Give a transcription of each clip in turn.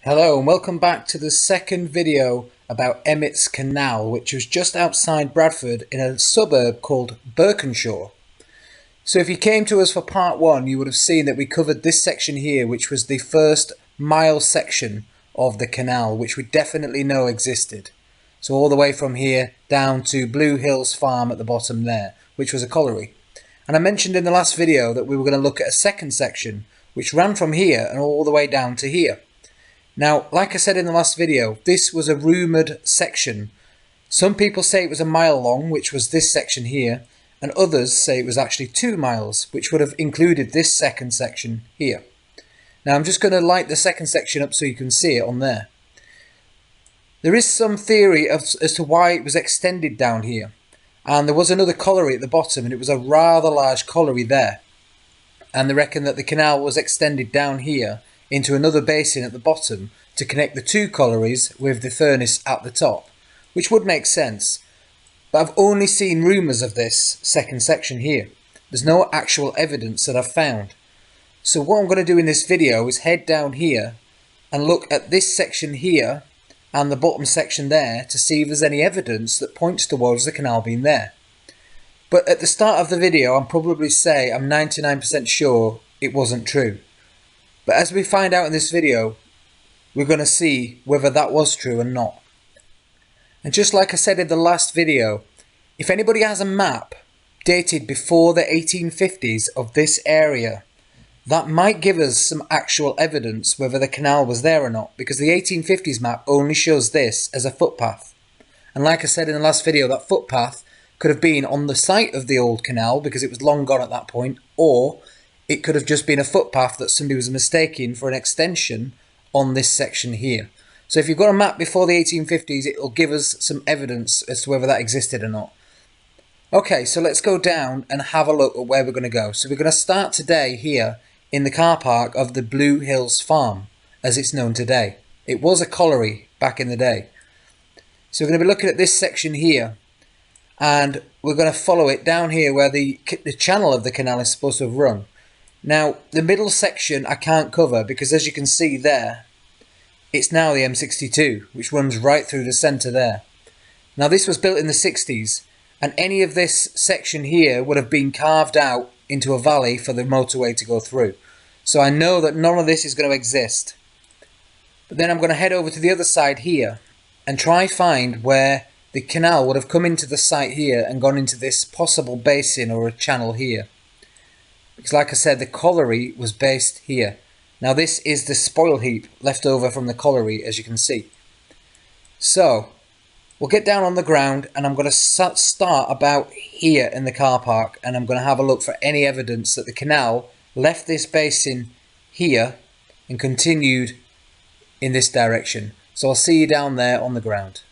Hello and welcome back to the second video about Emmet's Canal, which was just outside Bradford in a suburb called Birkenshaw. So if you came to us for part one, you would have seen that we covered this section here, which was the first mile section of the canal, which we definitely know existed. So all the way from here down to Blue Hills Farm at the bottom there, which was a colliery. And I mentioned in the last video that we were going to look at a second section, which ran from here and all the way down to here. Now, like I said in the last video, this was a rumoured section. Some people say it was a mile long, which was this section here, and others say it was actually 2 miles, which would have included this second section here. Now, I'm just going to light the second section up so you can see it on there. There is some theory as to why it was extended down here, and there was another colliery at the bottom, and it was a rather large colliery there. And they reckon that the canal was extended down here into another basin at the bottom to connect the two collieries with the furnace at the top, which would make sense. But I've only seen rumours of this second section here. There's no actual evidence that I've found. So what I'm going to do in this video is head down here and look at this section here and the bottom section there to see if there's any evidence that points towards the canal being there. But at the start of the video, I'll probably say I'm 99% sure it wasn't true. But as we find out in this video, we're going to see whether that was true or not. And just like I said in the last video, if anybody has a map dated before the 1850s of this area, that might give us some actual evidence whether the canal was there or not, because the 1850s map only shows this as a footpath. And like I said in the last video, that footpath could have been on the site of the old canal because it was long gone at that point, or it could have just been a footpath that somebody was mistaking for an extension on this section here. So if you've got a map before the 1850s, it will give us some evidence as to whether that existed or not. Okay, so let's go down and have a look at where we're going to go. So we're going to start today here in the car park of the Blue Hills Farm, as it's known today. It was a colliery back in the day. So we're going to be looking at this section here, and we're going to follow it down here where the channel of the canal is supposed to have run. Now, the middle section I can't cover because, as you can see there, it's now the M62, which runs right through the centre there. Now, this was built in the 60s, and any of this section here would have been carved out into a valley for the motorway to go through. So I know that none of this is going to exist. But then I'm going to head over to the other side here and try find where the canal would have come into the site here and gone into this possible basin or a channel here. Because like I said, the colliery was based here. Now this is the spoil heap left over from the colliery, as you can see. So, we'll get down on the ground and I'm going to start about here in the car park, and I'm going to have a look for any evidence that the canal left this basin here and continued in this direction. So I'll see you down there on the ground.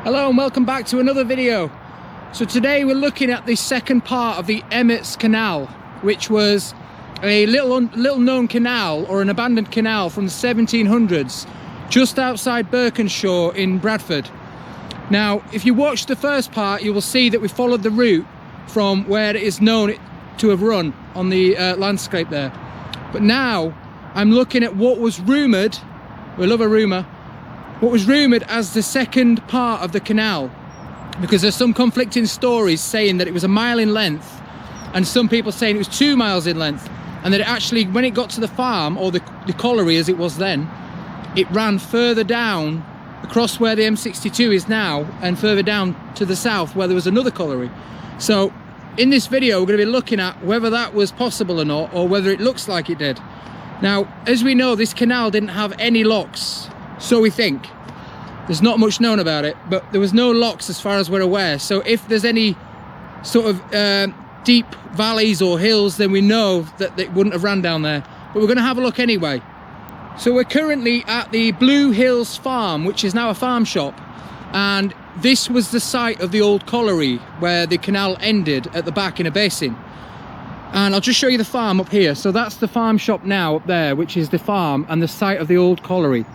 Hello and welcome back to another video. So today we're looking at the second part of the Emmet's Canal, which was a little known canal, or an abandoned canal from the 1700s, just outside Birkenshaw in Bradford. Now, if you watch the first part, you will see that we followed the route from where it is known to have run on the landscape there. But now I'm looking at what was rumoured, we love a rumour, what was rumoured as the second part of the canal, because there's some conflicting stories saying that it was a mile in length and some people saying it was 2 miles in length, and that it actually, when it got to the farm, or the colliery as it was then, it ran further down across where the M62 is now and further down to the south where there was another colliery. So in this video we're going to be looking at whether that was possible or not, or whether it looks like it did. Now, as we know, this canal didn't have any locks. So we think. There's not much known about it, but there was no locks as far as we're aware. So if there's any sort of deep valleys or hills, then we know that they wouldn't have ran down there. But we're going to have a look anyway. So we're currently at the Blue Hills Farm, which is now a farm shop. And this was the site of the old colliery where the canal ended at the back in a basin. And I'll just show you the farm up here. So that's the farm shop now up there, which is the farm and the site of the old colliery.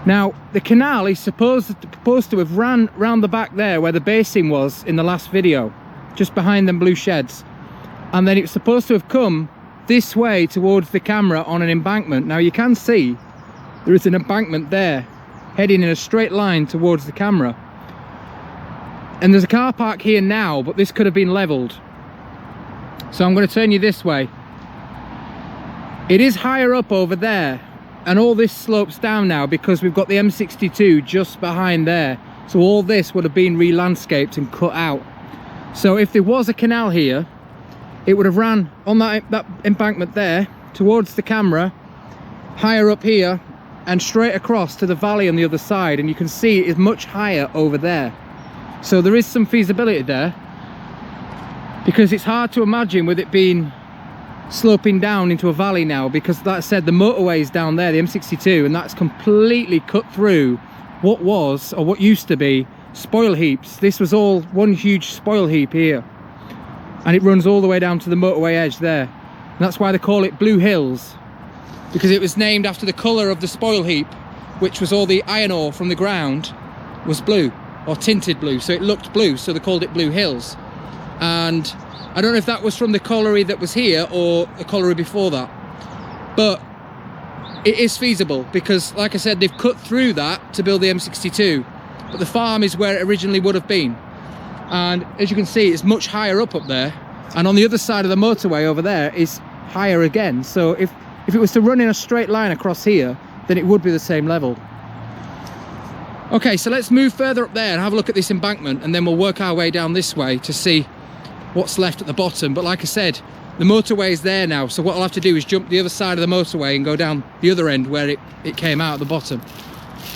Now the canal is supposed to have ran round the back there where the basin was in the last video, just behind them blue sheds, and then it's supposed to have come this way towards the camera on an embankment. Now you can see there is an embankment there heading in a straight line towards the camera, and there's a car park here now, but this could have been leveled. So I'm going to turn you this way. It is higher up over there, and all this slopes down now because we've got the M62 just behind there, so all this would have been re-landscaped and cut out. So if there was a canal here, it would have ran on that embankment there towards the camera, higher up here, and straight across to the valley on the other side, and you can see it is much higher over there. So there is some feasibility there, because it's hard to imagine with it being sloping down into a valley now, because like I said, the motorway is down there, the M62, and that's completely cut through what was, or what used to be, spoil heaps. This was all one huge spoil heap here, and it runs all the way down to the motorway edge there, and that's why they call it Blue Hills, because it was named after the colour of the spoil heap, which was all the iron ore from the ground was blue, or tinted blue, so it looked blue, so they called it Blue Hills. And I don't know if that was from the colliery that was here or the colliery before that, but it is feasible, because like I said, they've cut through that to build the M62, but the farm is where it originally would have been, and as you can see, it's much higher up there, and on the other side of the motorway over there is higher again. So if it was to run in a straight line across here, then it would be the same level. Okay, so let's move further up there and have a look at this embankment, and then we'll work our way down this way to see what's left at the bottom. But like I said, the motorway is there now, so what I'll have to do is jump the other side of the motorway and go down the other end where it came out at the bottom.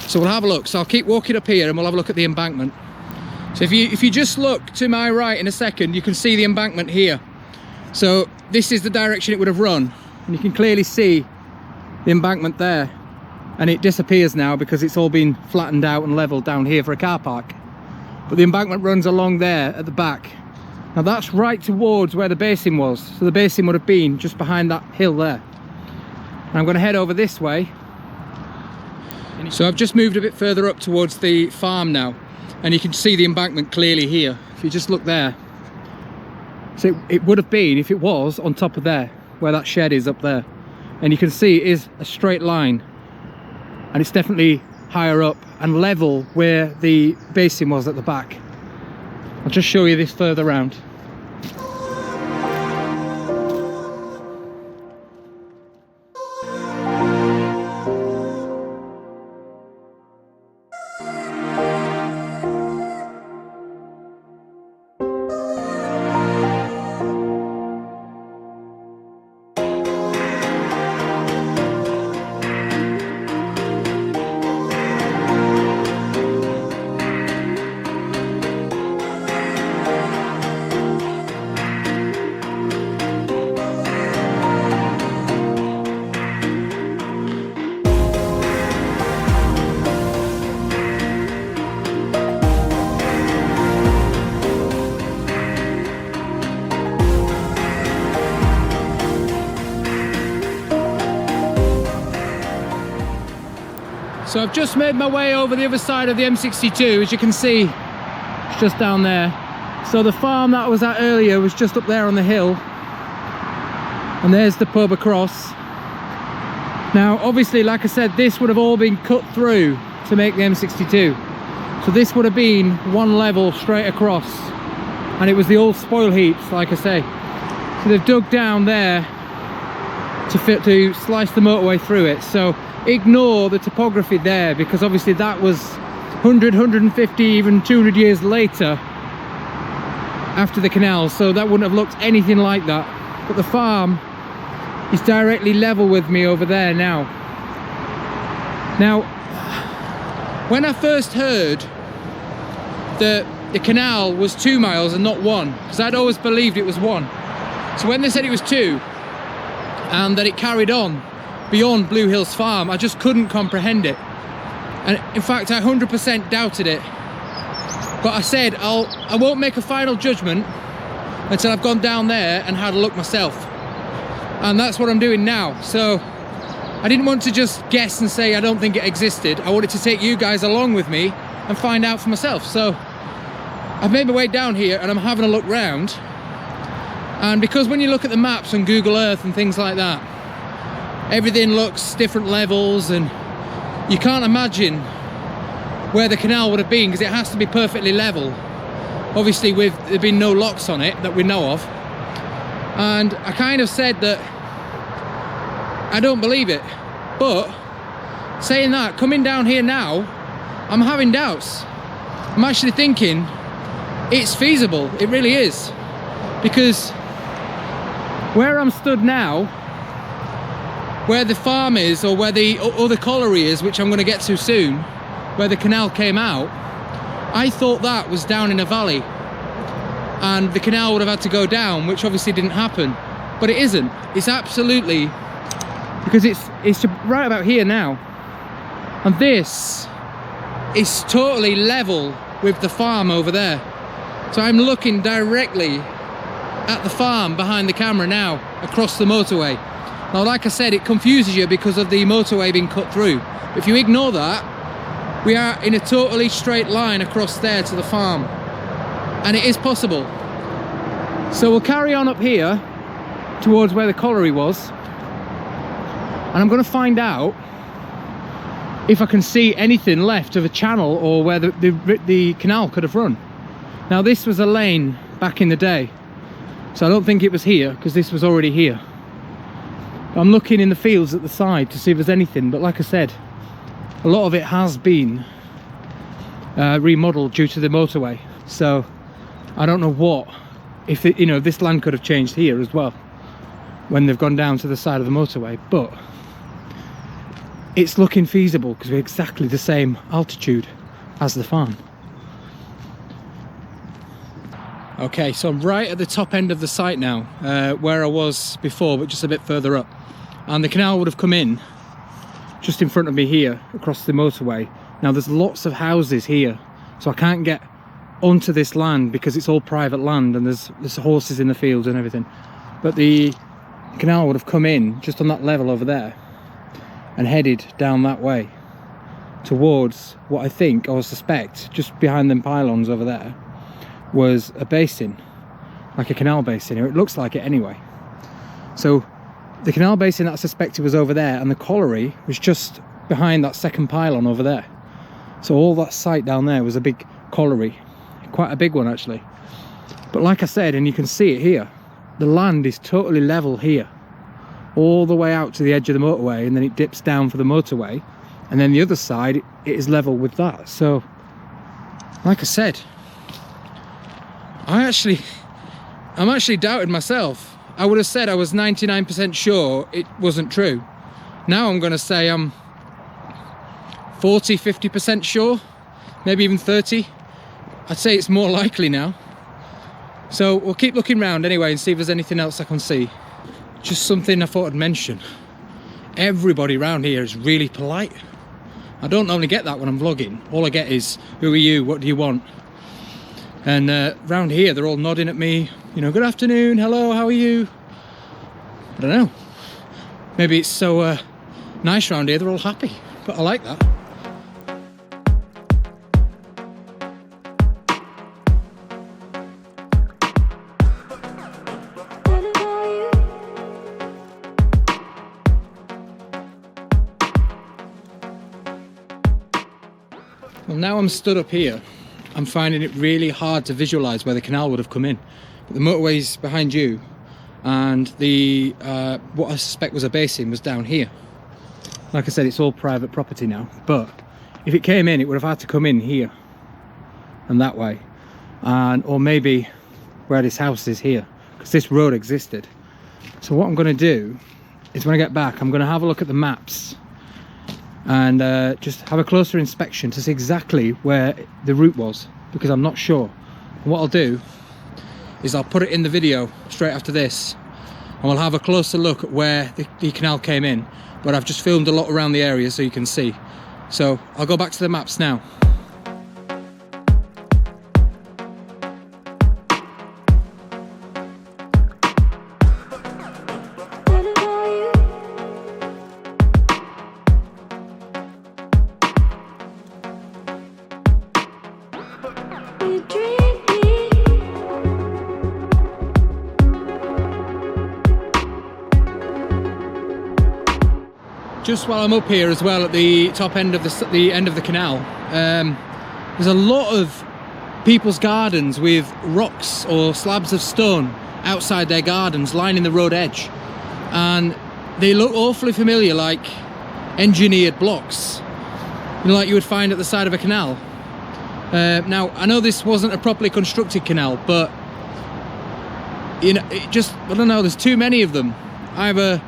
So we'll have a look. So I'll keep walking up here and we'll have a look at the embankment. So if you just look to my right in a second, you can see the embankment here. So this is the direction it would have run, and you can clearly see the embankment there, and it disappears now because it's all been flattened out and leveled down here for a car park. But the embankment runs along there at the back. Now that's right towards where the basin was, so the basin would have been just behind that hill there. And I'm going to head over this way. So I've just moved a bit further up towards the farm now, and you can see the embankment clearly here. If you just look there, so it would have been, if it was, on top of there where that shed is up there, and you can see it is a straight line, and it's definitely higher up and level where the basin was at the back. I'll just show you this further round. So I've just made my way over the other side of the M62, as you can see, it's just down there. So the farm that I was at earlier was just up there on the hill, and there's the pub across. Now obviously, like I said, this would have all been cut through to make the M62, so this would have been one level straight across, and it was the old spoil heaps, like I say. So they've dug down there to slice the motorway through it. So ignore the topography there, because obviously that was 100, 150, even 200 years later after the canal, so that wouldn't have looked anything like that. But the farm is directly level with me over there now. Now, when I first heard that the canal was 2 miles and not 1, because I'd always believed it was 1. So when they said it was 2 and that it carried on beyond Blue Hills Farm, I just couldn't comprehend it. And in fact, I 100% doubted it. But I said, I won't make a final judgment until I've gone down there and had a look myself. And that's what I'm doing now. So I didn't want to just guess and say I don't think it existed. I wanted to take you guys along with me and find out for myself. So I've made my way down here and I'm having a look round. And because when you look at the maps on Google Earth and things like that, everything looks different levels, and you can't imagine where the canal would have been because it has to be perfectly level. Obviously with there been no locks on it that we know of. And I kind of said that I don't believe it. But saying that, coming down here now, I'm having doubts. I'm actually thinking it's feasible. It really is. Because where I'm stood now, where the farm is, or where the other colliery is, which I'm going to get to soon, where the canal came out, I thought that was down in a valley and the canal would have had to go down, which obviously didn't happen. But it isn't. It's absolutely, because it's right about here now, and this is totally level with the farm over there. So I'm looking directly at the farm behind the camera now, across the motorway. Now, like I said, it confuses you because of the motorway being cut through. If you ignore that, we are in a totally straight line across there to the farm. And it is possible. So we'll carry on up here towards where the colliery was. And I'm going to find out if I can see anything left of a channel or where the canal could have run. Now, this was a lane back in the day. So I don't think it was here, because this was already here. I'm looking in the fields at the side to see if there's anything, but like I said, a lot of it has been remodeled due to the motorway. So I don't know what, if it, you know, this land could have changed here as well when they've gone down to the side of the motorway, but it's looking feasible because we're exactly the same altitude as the farm. Okay, so I'm right at the top end of the site now, where I was before, but just a bit further up. And the canal would have come in just in front of me here, across the motorway. Now there's lots of houses here, so I can't get onto this land because it's all private land and there's horses in the fields and everything. But the canal would have come in just on that level over there and headed down that way towards what I think, or suspect, just behind them pylons over there, was a basin, like a canal basin, or it looks like it anyway. So the canal basin that I suspected was over there, and the colliery was just behind that second pylon over there. So all that site down there was a big colliery, quite a big one actually. But like I said, and you can see it here, the land is totally level here, all the way out to the edge of the motorway, and then it dips down for the motorway, and then the other side it is level with that. So like I said, I'm actually doubting myself. I would have said I was 99% sure it wasn't true. Now I'm going to say I'm 40-50% sure, maybe even 30. I'd say it's more likely now. So we'll keep looking around anyway and see if there's anything else I can see. Just something I thought I'd mention. Everybody around here is really polite. I don't normally get that when I'm vlogging. All I get is, who are you, what do you want? And round here they're all nodding at me, you know, good afternoon, hello, how are you? I don't know, maybe it's so nice round here they're all happy, but I like that. Well, now I'm stood up here, I'm finding it really hard to visualise where the canal would have come in. But the motorway's behind you, and the what I suspect was a basin was down here. Like I said, it's all private property now, but if it came in, it would have had to come in here and that way, and or maybe where this house is here, because this road existed. So what I'm going to do is when I get back, I'm going to have a look at the maps and just have a closer inspection to see exactly where the route was, because I'm not sure. And what I'll do is I'll put it in the video straight after this, and we'll have a closer look at where the canal came in, but I've just filmed a lot around the area so you can see. So I'll go back to the maps now. just while I'm up here as well at the top end of the end of the canal, there's a lot of people's gardens with rocks or slabs of stone outside their gardens lining the road edge, and they look awfully familiar, like engineered blocks, you know, like you would find at the side of a canal. Now I know this wasn't a properly constructed canal, but you know, I don't know, there's too many of them. Either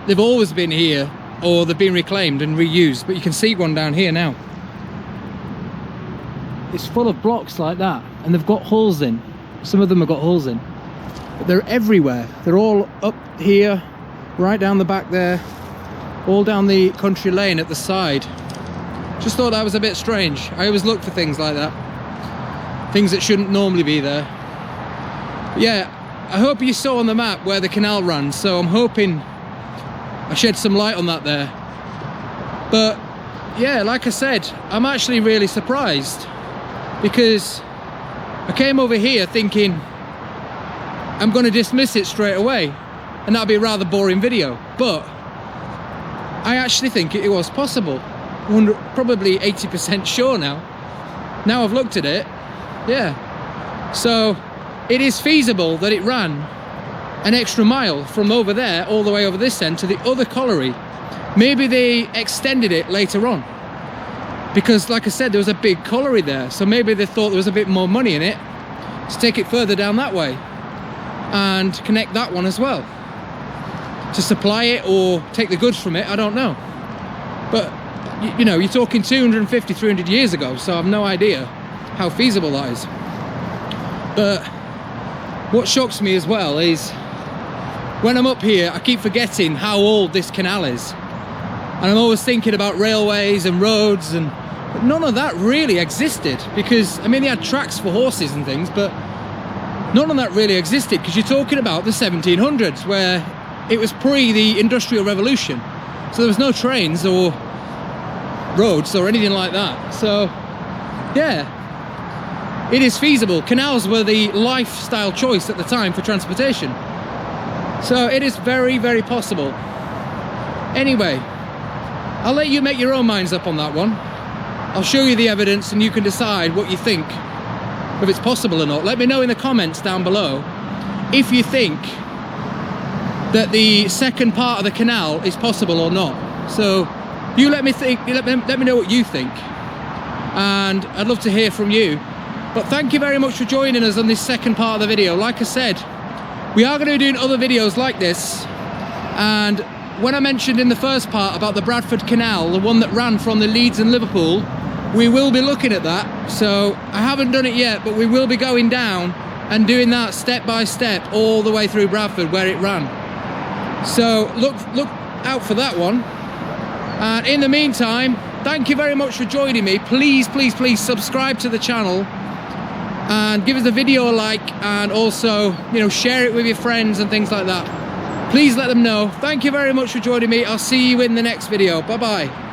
they've always been here or they've been reclaimed and reused. But you can see one down here now. It's full of blocks like that, and they've got holes in. Some of them have got holes in, but they're everywhere. They're all up here, right down the back there, all down the country lane at the side. Just thought that was a bit strange. I always look for things like that, things that shouldn't normally be there. But yeah, I hope you saw on the map where the canal runs, so I'm hoping I shed some light on that there. But yeah, like I said, I'm actually really surprised, because I came over here thinking I'm going to dismiss it straight away and that'll be a rather boring video, but I actually think it was possible. Probably 80% sure now I've looked at it. Yeah, so it is feasible that it ran an extra mile from over there all the way over this end to the other colliery. Maybe they extended it later on, because like I said, there was a big colliery there, so maybe they thought there was a bit more money in it to take it further down that way and connect that one as well, to supply it or take the goods from it. I don't know, but you know, you're talking 250, 300 years ago, so I've no idea how feasible that is. But what shocks me as well is when I'm up here, I keep forgetting how old this canal is, and I'm always thinking about railways and roads, and none of that really existed, because I mean, they had tracks for horses and things, but none of that really existed, because you're talking about the 1700s, where it was pre the Industrial Revolution, so there was no trains or roads or anything like that. So yeah, it is feasible. Canals were the lifestyle choice at the time for transportation, so it is very, very possible. Anyway, I'll let you make your own minds up on that one. I'll show you the evidence and you can decide what you think, if it's possible or not. Let me know in the comments down below if you think that the second part of the canal is possible or not. So you let me know what you think, and I'd love to hear from you. But thank you very much for joining us on this second part of the video. Like I said, we are going to be doing other videos like this, and when I mentioned in the first part about the Bradford Canal, the one that ran from the Leeds and Liverpool, we will be looking at that. So I haven't done it yet, but we will be going down and doing that step by step all the way through Bradford where it ran. So look out for that one. And in the meantime, thank you very much for joining me. Please, please, please subscribe to the channel and give us the video a like, and also, you know, share it with your friends and things like that. Please let them know. Thank you very much for joining me. I'll see you in the next video. Bye bye.